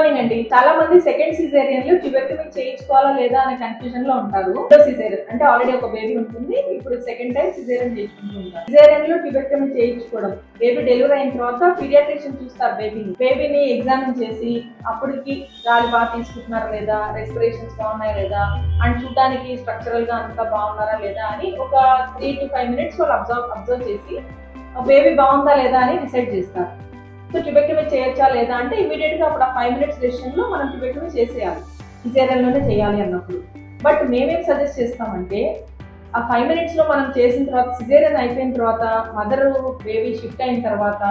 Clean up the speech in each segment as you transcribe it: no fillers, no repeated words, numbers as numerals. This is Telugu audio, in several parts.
మార్నింగ్ అండి. చాలా మంది సెకండ్ సిజేరియన్ లో ట్యూబెక్టమీ చేయించుకోవాలా లేదా అనే కన్ఫ్యూజన్ లో ఉంటారు. సిజేరియన్ అంటే ఆల్రెడీ ఒక బేబీ ఉంటుంది, ఇప్పుడు సెకండ్ టైం సిజేరియన్ చేయించుకుంటుంటారు. సిజేరియన్ లో ట్యూబెక్టమీ చేయించుకోవడం, బేబీ డెలివరీ అయిన తర్వాత పీడియాట్రిషియన్ చూస్తారు బేబీని ఎగ్జామిన్ చేసి అప్పటికి గాలి బాగా తీసుకుంటున్నారా లేదా, రెస్పిరేషన్స్ బాగున్నాయి లేదా, అండ్ చూడడానికి స్ట్రక్చరల్ గా అంతా బాగున్నారా లేదా అని ఒక 3 to 5 minutes వాళ్ళు అబ్జర్వ్ చేసి బేబీ బాగుందా లేదా అని డిసైడ్ చేస్తారు. సో ట్యూబెక్టమీ చేయొచ్చా లేదా అంటే ఇమీడియట్ గా అప్పుడు ఆ 5 minutes డెసిషన్ లో మనం ట్యూబెక్టమీ చేసేయాలి, సిజేరియన్ లోనే చేయాలి అన్నప్పుడు. బట్ మేమేం సజెస్ట్ చేస్తామంటే ఆ 5 minutes లో మనం చేసిన తర్వాత సిజేరియన్ అయిపోయిన తర్వాత మదర్ బేబీ షిఫ్ట్ అయిన తర్వాత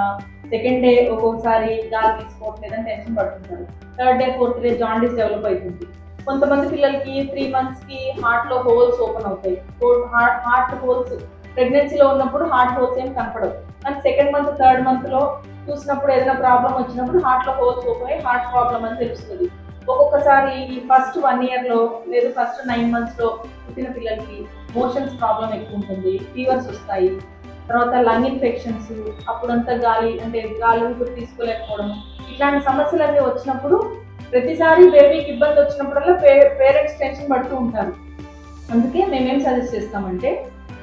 సెకండ్ డే ఒక్కొక్కసారి గాలి తీసుకోవట్లేదని టెన్షన్ పడుతుంటారు. Third day 4th day jaundice develop అవుతుంది. కొంతమంది పిల్లలకి 3 months కి హార్ట్ లో హోల్స్ ఓపెన్ అవుతాయి. హార్ట్ హోల్స్ ప్రెగ్నెన్సీలో ఉన్నప్పుడు హార్ట్ హోల్స్ ఏం కనపడవు, కానీ సెకండ్ మంత్ థర్డ్ మంత్ లో చూసినప్పుడు ఏదైనా ప్రాబ్లం వచ్చినప్పుడు హార్ట్ లో హోల్స్ ఓపెన్ అయ్యి హార్ట్ ప్రాబ్లం అని తెలుస్తుంది. ఒక్కొక్కసారి ఈ ఫస్ట్ 1 year లో లేదా ఫస్ట్ 9 months లో పుట్టిన పిల్లలకి మోషన్స్ ప్రాబ్లం ఎక్కువ ఉంటుంది, ఫీవర్స్ వస్తాయి, తర్వాత లంగ్ ఇన్ఫెక్షన్స్, అప్పుడంతా గాలి ఊపిరి తీసుకోలేకపోవడం, ఇట్లాంటి సమస్యలన్నీ వచ్చినప్పుడు ప్రతిసారి బేబీకి ఇబ్బంది వచ్చినప్పుడల్లా పేరెంట్స్ టెన్షన్ పడుతూ ఉంటారు. అందుకే మేమేం సజెస్ట్ చేస్తామంటే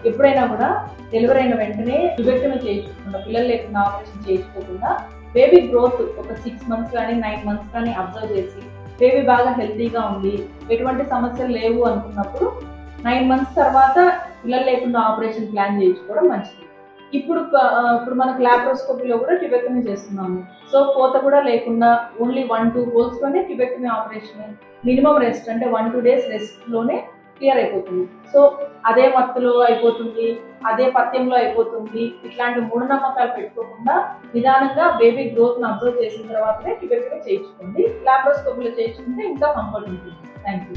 ఎప్పుడైనా కూడా డెలివరీ అయిన వెంటనే ట్యూబెక్టమీ చేయించుకోకుండా, పిల్లలు లేకుండా ఆపరేషన్ చేయించుకోకుండా బేబీ గ్రోత్ ఒక 6 months కానీ 9 months కానీ అబ్జర్వ్ చేసి బేబీ బాగా హెల్తీగా ఉంది, ఎటువంటి సమస్యలు లేవు అనుకున్నప్పుడు 9 months తర్వాత పిల్లలు లేకుండా ఆపరేషన్ ప్లాన్ చేయించుకోవడం మంచిది. ఇప్పుడు మనకు లాప్రోస్కోపీలో కూడా ట్యూబెక్టమీ చేస్తున్నాము. సో కోత కూడా లేకుండా ఓన్లీ 1-2 holes లోనే ట్యూబెక్టమీ ఆపరేషన్, మినిమం రెస్ట్ అంటే 1-2 days రెస్ట్ లోనే క్లియర్ అయిపోతుంది. సో అదే మత్తులో అయిపోతుంది, అదే పథ్యంలో అయిపోతుంది, ఇట్లాంటి మూఢనమ్మకాలు పెట్టుకోకుండా నిదానంగా బేబీ గ్రోత్ ను అబ్జర్వ్ చేసిన తర్వాతనే ట్యూబెక్టమీ చేయించుకోండి. లాప్రోస్కోపీలో చేయించుకుంటే ఇంకా కంఫర్ట్ ఉంటుంది. Thank you.